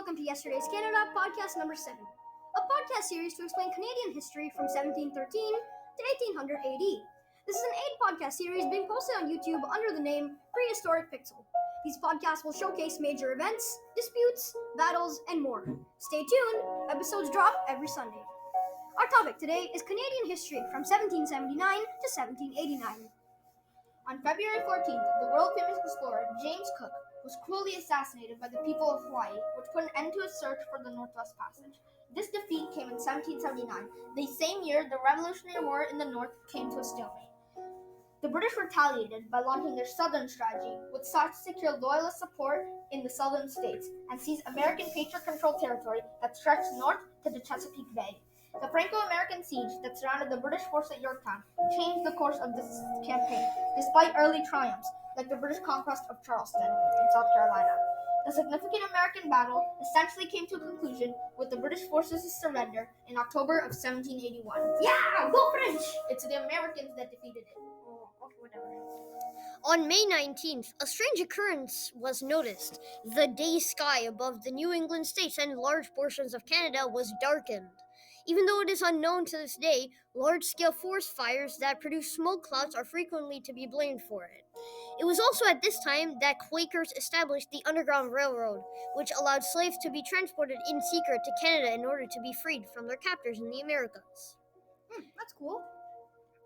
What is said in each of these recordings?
welcome to Yesterday's Canada, podcast number 7, a podcast series to explain Canadian history from 1713 to 1800 AD. This is an 8-podcast series being posted on YouTube under the name Prehistoric Pixel. These podcasts will showcase major events, disputes, battles, and more. Stay tuned, episodes drop every Sunday. Our topic today is Canadian history from 1779 to 1789. On February 14th, the world-famous explorer James Cook was cruelly assassinated by the people of Hawaii, which put an end to his search for the Northwest Passage. This defeat came in 1779. The same year, the Revolutionary War in the North came to a stalemate. The British retaliated by launching their Southern strategy, which sought to secure Loyalist support in the southern states and seize American Patriot-controlled territory that stretched north to the Chesapeake Bay. The Franco-American siege that surrounded the British force at Yorktown changed the course of this campaign, despite early triumphs, like the British conquest of Charleston in South Carolina. The significant American battle essentially came to a conclusion with the British forces' surrender in October of 1781. Yeah, go French! It's the Americans that defeated it. Oh, okay, whatever. On May 19th, a strange occurrence was noticed. The day sky above the New England states and large portions of Canada was darkened. Even though it is unknown to this day, large-scale forest fires that produce smoke clouds are frequently to be blamed for it. It was also at this time that Quakers established the Underground Railroad, which allowed slaves to be transported in secret to Canada in order to be freed from their captors in the Americas. That's cool.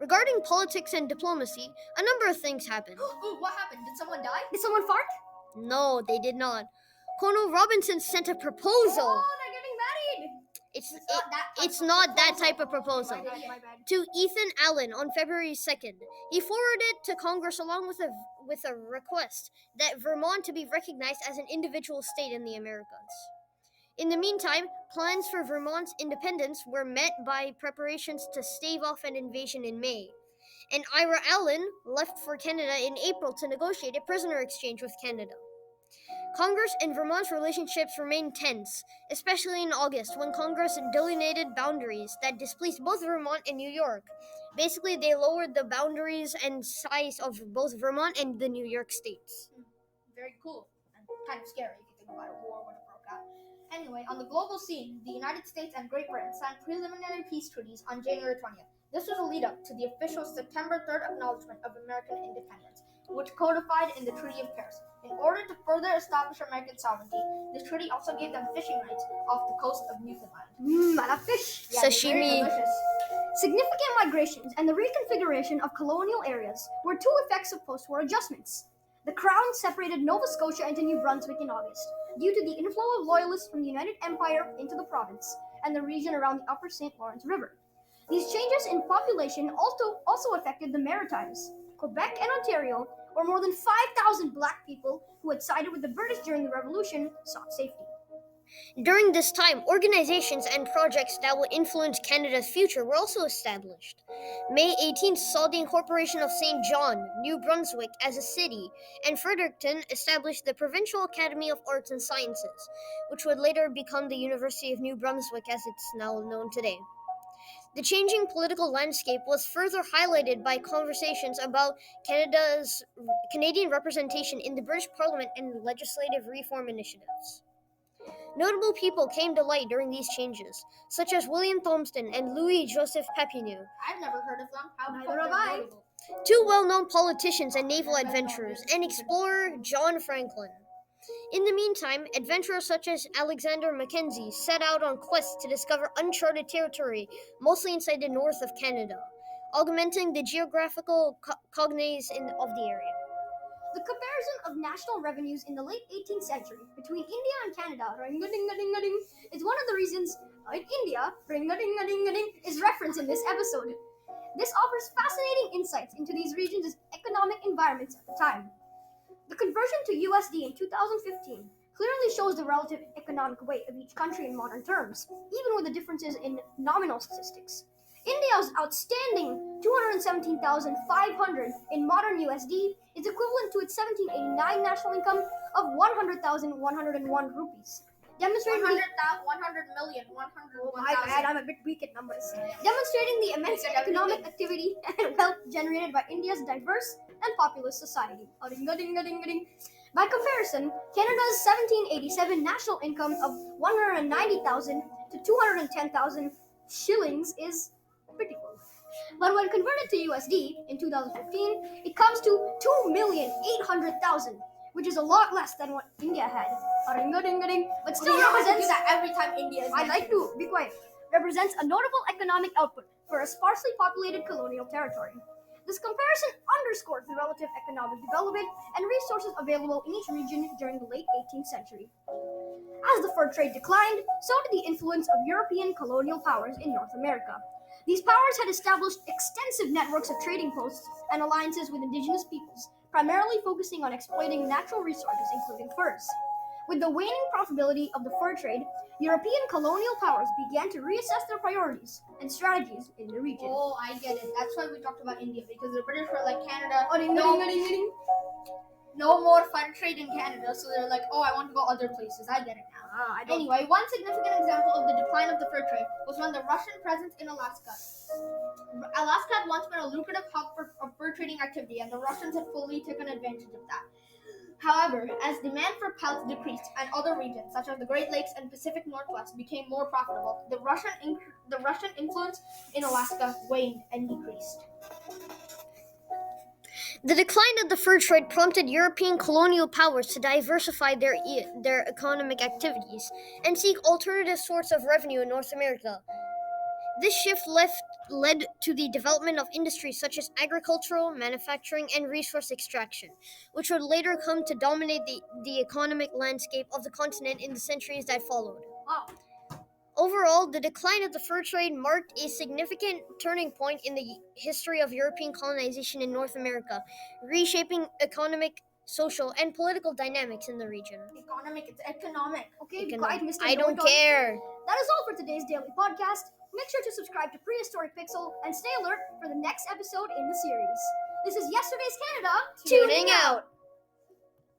Regarding politics and diplomacy, a number of things happened. Ooh, what happened? Did someone die? Did someone fart? No, they did not. Colonel Robinson sent a proposal. Oh, they're getting married! It's not that type of proposal. My bad. To Ethan Allen on February 2nd. He forwarded it to Congress along with a request that Vermont to be recognized as an individual state in the Americas. In the meantime, plans for Vermont's independence were met by preparations to stave off an invasion in May. And Ira Allen left for Canada in April to negotiate a prisoner exchange with Canada. Congress and Vermont's relationships remained tense, especially in August when Congress delineated boundaries that displeased both Vermont and New York. Basically, they lowered the boundaries and size of both Vermont and the New York states. Very cool and kind of scary if you think about a war when it broke out. Anyway, on the global scene, the United States and Great Britain signed preliminary peace treaties on January 20th. This was a lead-up to the official September 3rd acknowledgement of American independence, which codified in the Treaty of Paris. In order to further establish American sovereignty, this treaty also gave them fishing rights off the coast of Newfoundland. I love fish. Yeah, they're Sashimi. very delicious. Significant migrations and the reconfiguration of colonial areas were two effects of post-war adjustments. The Crown separated Nova Scotia into New Brunswick in August, due to the inflow of Loyalists from the United Empire into the province and the region around the upper St. Lawrence River. These changes in population also affected the Maritimes. Quebec and Ontario, where more than 5,000 black people who had sided with the British during the Revolution sought safety. During this time, organizations and projects that would influence Canada's future were also established. May 18th saw the incorporation of St. John, New Brunswick, as a city, and Fredericton established the Provincial Academy of Arts and Sciences, which would later become the University of New Brunswick as it's now known today. The changing political landscape was further highlighted by conversations about Canadian representation in the British Parliament and legislative reform initiatives. Notable people came to light during these changes, such as William Thomson and Louis-Joseph Papineau, I've never heard of them. How Neither have I. notable? two well-known politicians and naval adventurers, and explorer John Franklin. In the meantime, adventurers such as Alexander Mackenzie set out on quests to discover uncharted territory, mostly inside the north of Canada, augmenting the geographical cognizance of the area. The comparison of national revenues in the late 18th century between India and Canada, ring-a-ding-a-ding-a-ding, is one of the reasons in India, ring-a-ding-a-ding-a-ding, is referenced in this episode. This offers fascinating insights into these regions' economic environments at the time. The conversion to USD in 2015 clearly shows the relative economic weight of each country in modern terms, even with the differences in nominal statistics. India's outstanding 217,500 in modern USD is equivalent to its 1789 national income of 100,101 rupees. Demonstrating 100 million, 101,000. Oh my bad, I'm a bit weak at numbers. Demonstrating the immense economic activity and wealth generated by India's diverse and populous society. Ding-a-ding-a-ding-a-ding. By comparison, Canada's 1787 national income of 190,000 to 210,000 shillings is pretty close. But when converted to USD in 2015, it comes to 2,800,000, which is a lot less than what India had. Ding-a-ding-a-ding. But still You don't have to do represents. that every time India is. I'd like to be quiet. Represents a notable economic output for a sparsely populated colonial territory. This comparison underscores the relative economic development and resources available in each region during the late 18th century. As the fur trade declined, so did the influence of European colonial powers in North America. These powers had established extensive networks of trading posts and alliances with indigenous peoples, primarily focusing on exploiting natural resources, including furs. With the waning profitability of the fur trade, European colonial powers began to reassess their priorities and strategies in the region. Oh, I get it. That's why we talked about India, because the British were like, Canada, no more fur trade in Canada, so they're like, oh, I want to go other places. I get it now. Anyway, one significant example of the decline of the fur trade was when the Russian presence in Alaska. Alaska had once been a lucrative hub for fur trading activity, and the Russians had fully taken advantage of that. However, as demand for pelts decreased and other regions, such as the Great Lakes and Pacific Northwest, became more profitable, the Russian influence in Alaska waned and decreased. The decline of the fur trade prompted European colonial powers to diversify their economic activities and seek alternative sources of revenue in North America. This shift led to the development of industries such as agricultural, manufacturing, and resource extraction, which would later come to dominate the economic landscape of the continent in the centuries that followed. Wow. Overall, the decline of the fur trade marked a significant turning point in the history of European colonization in North America, reshaping economic, social, and political dynamics in the region. It's economic. Okay, be quiet, Mr. I don't Noton. care. That is all for today's daily podcast. Make sure to subscribe to Prehistoric Pixel and stay alert for the next episode in the series. This is Yesterday's Canada. Tuning out.